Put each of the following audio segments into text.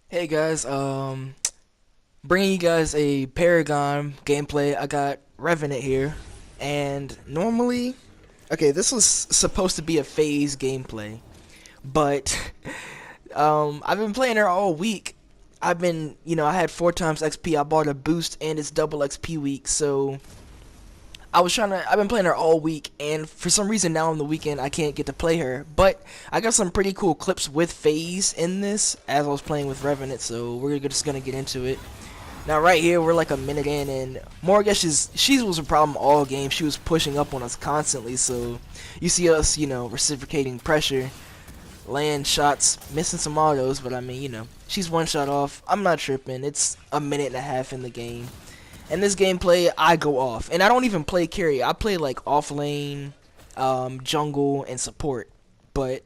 Hey guys, bringing you guys a Paragon gameplay. I got Revenant here, and normally, okay, this was supposed to be a phase gameplay, but I've been playing her all week. I had 4 times XP. I bought a boost, and it's double XP week, so I've been playing her all week, and for some reason now on the weekend I can't get to play her. But I got some pretty cool clips with phase in this as I was playing with Revenant, so we're just gonna get into it. Now right here we're like a minute in, and Morgesh she was a problem all game. She was pushing up on us constantly, so you see us, reciprocating pressure, land shots, missing some autos, but I mean, she's one shot off. I'm not tripping. It's a minute and a half in the game. In this gameplay, I go off, and I don't even play carry. I play like off lane, jungle, and support. But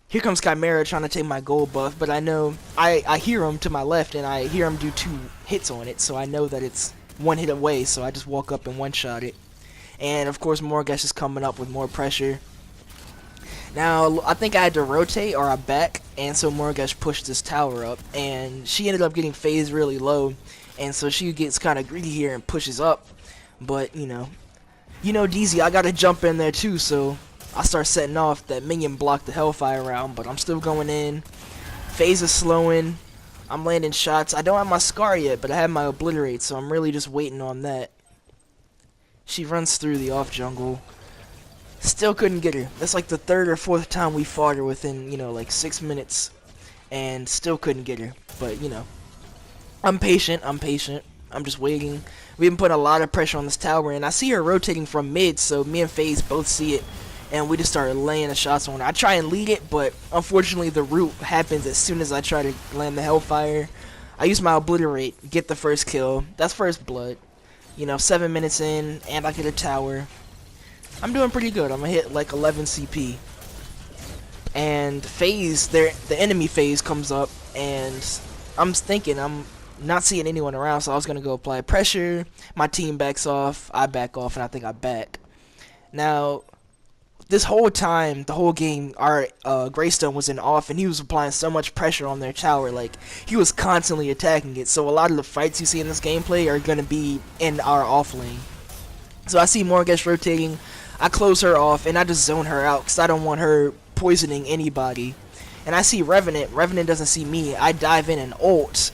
here comes Chimera trying to take my gold buff, but I know I hear him to my left, and I hear him do 2 hits on it, so I know that it's 1 hit away. So I just walk up and one shot it. And of course, Morgesh is coming up with more pressure. Now I think I had to rotate or I back, and so Morgesh pushed this tower up, and she ended up getting phased really low. And so she gets kind of greedy here and pushes up, but DZ, I gotta jump in there too. So I start setting off. That minion blocked the Hellfire round, but I'm still going in. Phase is slowing. I'm landing shots. I don't have my Scar yet, but I have my Obliterate, so I'm really just waiting on that. She runs through the off jungle. Still couldn't get her. That's like the 3rd or 4th time we fought her within like 6 minutes, and still couldn't get her. But I'm patient. I'm just waiting. We've been putting a lot of pressure on this tower, and I see her rotating from mid, so me and FaZe both see it, and we just started laying the shots on her. I try and lead it, but unfortunately the root happens as soon as I try to land the Hellfire. I use my Obliterate, get the first kill. That's first blood. 7 minutes in, and I get a tower. I'm doing pretty good. I'm gonna hit like 11 CP. And FaZe, the enemy FaZe comes up, and I'm thinking I'm not seeing anyone around, so I was gonna go apply pressure. My team backs off, I back off, and I think I back. Now, this whole time, the whole game, our Greystone was in off, and he was applying so much pressure on their tower, like he was constantly attacking it. So a lot of the fights you see in this gameplay are gonna be in our off lane. So I see Morgesh rotating, I close her off, and I just zone her out because I don't want her poisoning anybody. And I see Revenant. Revenant doesn't see me. I dive in and ult,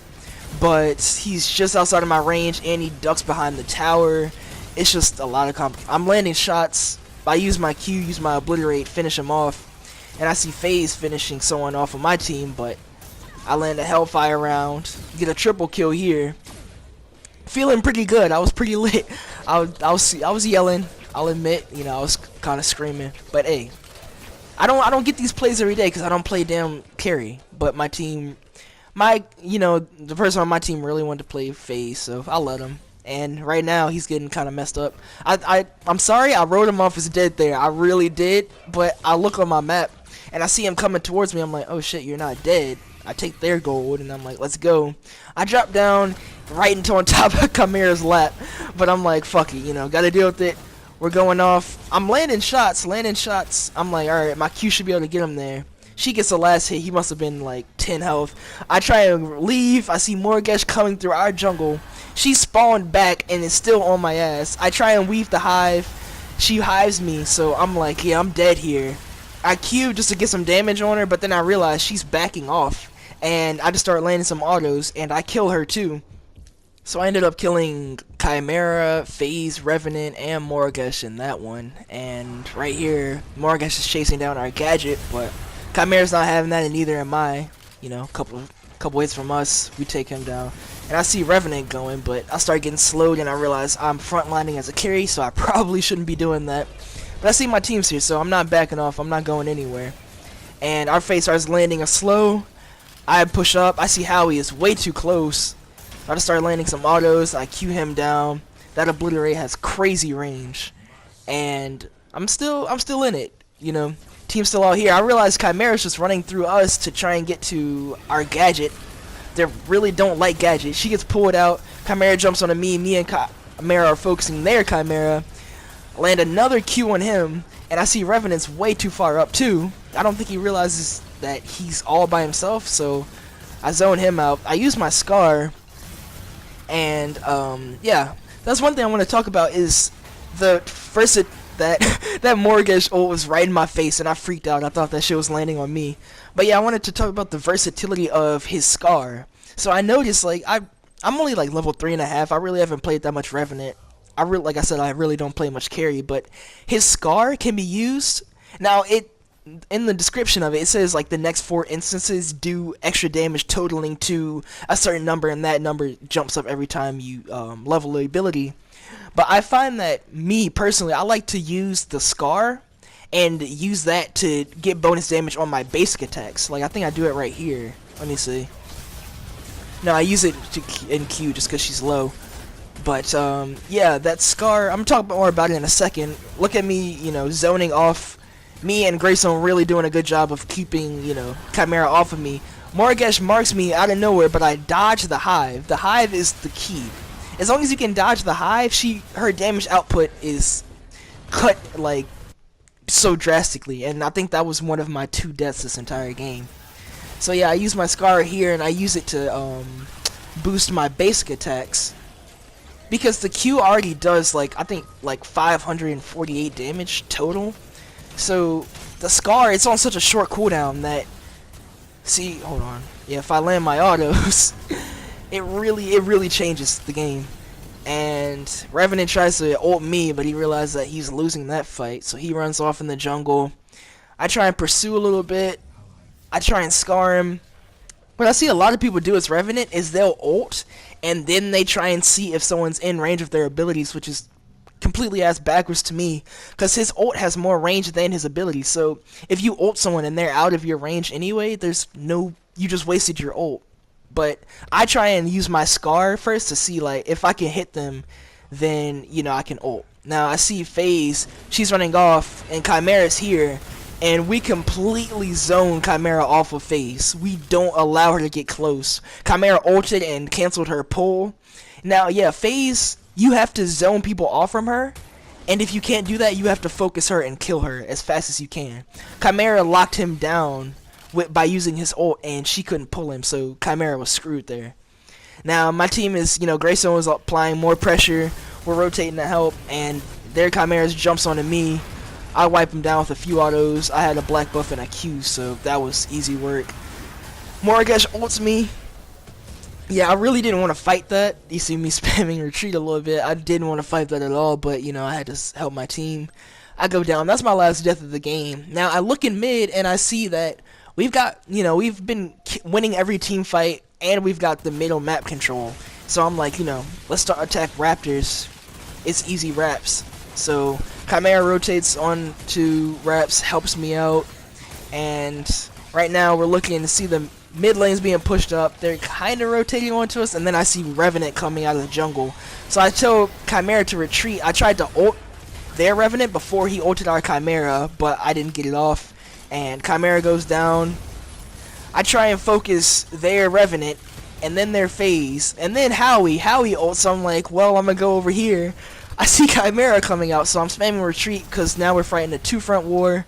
but he's just outside of my range, and he ducks behind the tower. It's just a lot of I'm landing shots. I use my Q, use my Obliterate, finish him off, and I see FaZe finishing someone off of my team, but I land a Hellfire round, get a triple kill here. Feeling pretty good. I was pretty lit. I was yelling. I'll admit, I was kind of screaming, but hey, I don't get these plays every day because I don't play damn carry. But my team, the person on my team really wanted to play FaZe, so I let him. And right now he's getting kind of messed up. I'm sorry, I wrote him off as dead there. I really did. But I look on my map and I see him coming towards me. I'm like, oh shit, you're not dead. I take their gold and I'm like, let's go. I drop down right into on top of Chimera's lap. But I'm like, fuck it, gotta deal with it. We're going off. I'm landing shots. I'm like, alright, my Q should be able to get him there. She gets the last hit. He must have been like 10 health. I try and leave. I see Morgesh coming through our jungle. She spawned back and is still on my ass. I try and weave the hive. She hives me, so I'm like, yeah, I'm dead here. I Q just to get some damage on her, but then I realize she's backing off. And I just start landing some autos, and I kill her too. So I ended up killing Chimera, FaZe, Revenant, and Morgesh in that one. And right here, Morgesh is chasing down our gadget, but Chimera's not having that, and neither am I. Couple hits from us, we take him down. And I see Revenant going, but I start getting slowed, and I realize I'm frontlining as a carry, so I probably shouldn't be doing that. But I see my team's here, so I'm not backing off. I'm not going anywhere. And our FaZe starts landing a slow. I push up. I see Howie is way too close. I just start landing some autos. I Q him down. That Obliterate has crazy range, and I'm still in it. Team's still out here. I realize Chimera's just running through us to try and get to our gadget. They really don't like gadget. She gets pulled out. Chimera jumps onto me. Me and Chimera are focusing their Chimera. Land another Q on him, and I see Revenant's way too far up too. I don't think he realizes that he's all by himself, so I zone him out. I use my Scar, and yeah, that's one thing I want to talk about is the first that that Mortgage ult was right in my face, and I freaked out. I thought that shit was landing on me. But yeah, I wanted to talk about the versatility of his Scar. So I noticed, like, I'm only like level 3.5. I really haven't played that much Revenant. Like I said, I really don't play much carry, but his Scar can be used. Now, in the description of it, it says like the next 4 instances do extra damage totaling to a certain number, and that number jumps up every time you level the ability. But I find that, me personally, I like to use the Scar and use that to get bonus damage on my basic attacks. Like, I think I do it right here. Let me see. No, I use it in Q just because she's low. But yeah, that Scar, I'm talking more about it in a second. Look at me, you know, zoning off. Me and Grayson really doing a good job of keeping, you know, Chimera off of me. Morgesh marks me out of nowhere, but I dodge the Hive. The Hive is the key. As long as you can dodge the Hive, her damage output is cut, like, so drastically. And I think that was one of my 2 deaths this entire game. So yeah, I use my Scar here, and I use it to boost my basic attacks. Because the Q already does, like, I think, like 548 damage total. So, the Scar, it's on such a short cooldown that... See, hold on. Yeah, if I land my autos, it really changes the game. And Revenant tries to ult me, but he realizes that he's losing that fight. So he runs off in the jungle. I try and pursue a little bit. I try and Scar him. What I see a lot of people do as Revenant is they'll ult, and then they try and see if someone's in range of their abilities, which is completely ass backwards to me, because his ult has more range than his ability. So if you ult someone and they're out of your range anyway, you just wasted your ult. But I try and use my Scar first to see, like, if I can hit them, then, you know, I can ult. Now I see FaZe, she's running off, and Chimera's here, and we completely zone Chimera off of FaZe. We don't allow her to get close. Chimera ulted and canceled her pull. Now, yeah, FaZe, you have to zone people off from her, and if you can't do that, you have to focus her and kill her as fast as you can. Chimera locked him down by using his ult, and she couldn't pull him, so Chimera was screwed there. Now, my team is, you know, Grayson was applying more pressure. We're rotating to help, and their Chimera jumps onto me. I wipe him down with a few autos. I had a black buff and a Q, so that was easy work. Morgesh ults me. Yeah, I really didn't want to fight that. You see me spamming retreat a little bit. I didn't want to fight that at all, but, you know, I had to help my team. I go down. That's my last death of the game. Now, I look in mid, and I see that we've got, you know, we've been winning every team fight, and we've got the middle map control. So I'm like, you know, let's start attack Raptors. It's easy Raps. So Chimera rotates on to Raps, helps me out, and right now we're looking to see the mid lanes being pushed up. They're kind of rotating onto us, and then I see Revenant coming out of the jungle. So I tell Chimera to retreat. I tried to ult their Revenant before he ulted our Chimera, but I didn't get it off, and Chimera goes down. I try and focus their Revenant, and then their FaZe, and then Howie ults, so I'm like, well, I'm gonna go over here. I see Chimera coming out, so I'm spamming retreat, because now we're fighting a 2-front war.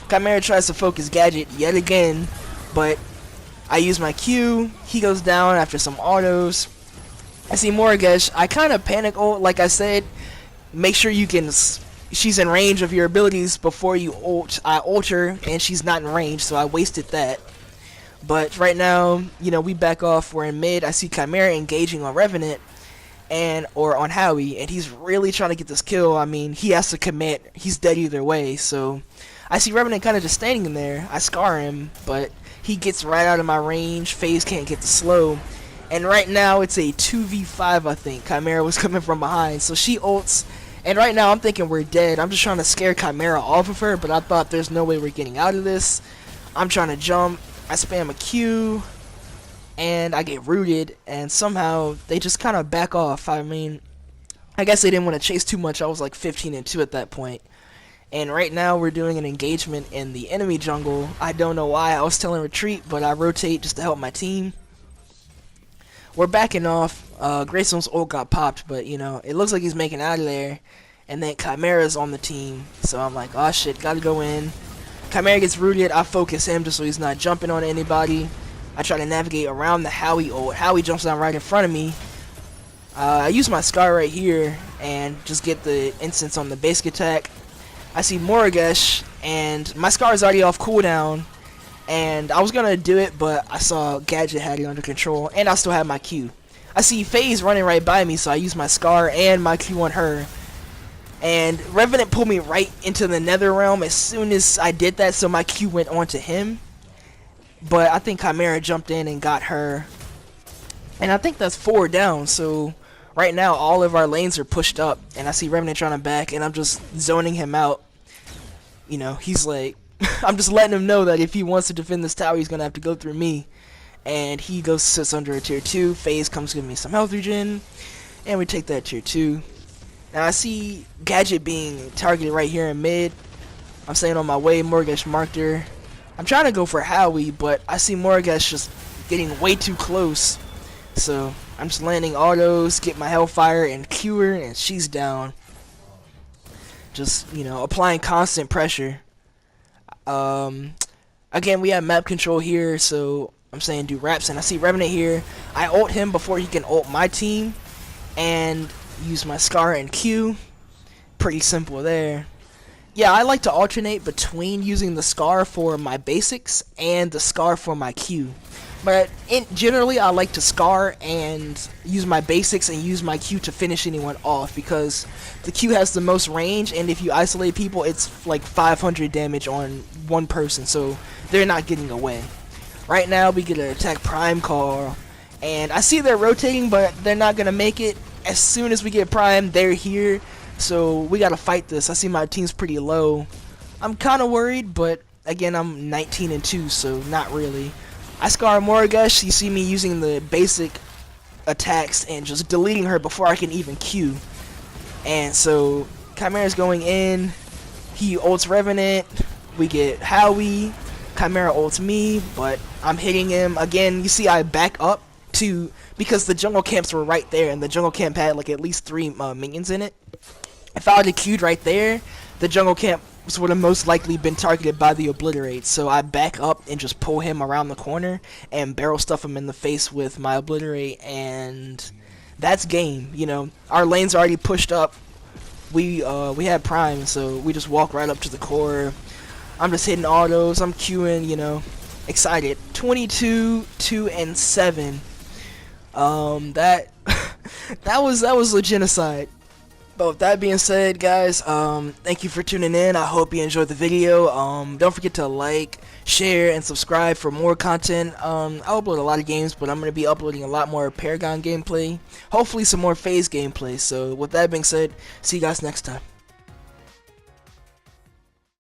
Chimera tries to focus Gadget yet again, but I use my Q. He goes down after some autos. I see Morgesh. I kind of panic ult, like I said. Make sure you can... She's in range of your abilities before you ult. I ult her, and she's not in range, so I wasted that. But right now, you know, we back off. We're in mid. I see Chimera engaging on Revenant, or on Howie, and he's really trying to get this kill. I mean, he has to commit. He's dead either way, so... I see Revenant kind of just standing in there. I Scar him, but he gets right out of my range. FaZe can't get the slow. And right now, it's a 2v5, I think. Chimera was coming from behind, so she ults. And right now, I'm thinking we're dead. I'm just trying to scare Chimera off of her, but I thought there's no way we're getting out of this. I'm trying to jump. I spam a Q, and I get rooted, and somehow they just kind of back off. I mean, I guess they didn't want to chase too much. I was like 15-2 at that point. And right now we're doing an engagement in the enemy jungle. I don't know why I was telling retreat, but I rotate just to help my team. We're backing off. Grayson's ult got popped, but you know, it looks like he's making out of there. And then Chimera's on the team, so I'm like, oh shit, gotta go in. Chimera gets rooted. I focus him just so he's not jumping on anybody. I try to navigate around the Howie ult. Howie jumps down right in front of me. I use my Scar right here and just get the instance on the basic attack. I see Morigesh, and my Scar is already off cooldown, and I was gonna do it, but I saw Gadget had it under control, and I still have my Q. I see FaZe running right by me, so I use my Scar and my Q on her. And Revenant pulled me right into the Nether Realm as soon as I did that, so my Q went on to him. But I think Chimera jumped in and got her. And I think that's 4 down, so right now all of our lanes are pushed up, and I see Revenant trying to back, and I'm just zoning him out. You know, he's like, I'm just letting him know that if he wants to defend this tower, he's going to have to go through me. And he goes sits under a tier 2. FaZe comes to give me some health regen, and we take that tier 2. Now I see Gadget being targeted right here in mid. I'm staying on my way. Morigesh marked her. I'm trying to go for Howie, but I see Morigesh just getting way too close. So I'm just landing autos, get my Hellfire, and Q her, and she's down. Just, you know, applying constant pressure. Again, we have map control here, so I'm saying do raps, and I see Revenant here. I ult him before he can ult my team, and use my Scar and Q. Pretty simple there. Yeah, I like to alternate between using the Scar for my basics and the Scar for my Q. But generally, I like to Scar and use my basics and use my Q to finish anyone off, because the Q has the most range, and if you isolate people, it's like 500 damage on one person, so they're not getting away. Right now, we get an attack Prime call, and I see they're rotating, but they're not going to make it. As soon as we get Prime, they're here, so we got to fight this. I see my team's pretty low. I'm kind of worried, but again, I'm 19-2, so not really. I Scar Morigesh. You see me using the basic attacks and just deleting her before I can even Q. And so Chimera's going in. He ults Revenant. We get Howie. Chimera ults me, but I'm hitting him. Again, you see I back up to, because the jungle camps were right there, and the jungle camp had like at least 3 minions in it. If I would have queued right there, the jungle camp would have most likely been targeted by the Obliterate. So I back up and just pull him around the corner and barrel stuff him in the face with my Obliterate, and that's game. You know, our lane's already pushed up. We had Prime, so we just walk right up to the core. I'm just hitting autos. I'm queuing. You know, excited. 22-2-7. That that was a genocide. But with that being said, guys, thank you for tuning in. I hope you enjoyed the video. Don't forget to like, share, and subscribe for more content. I upload a lot of games, but I'm going to be uploading a lot more Paragon gameplay. Hopefully some more FaZe gameplay. So with that being said, see you guys next time.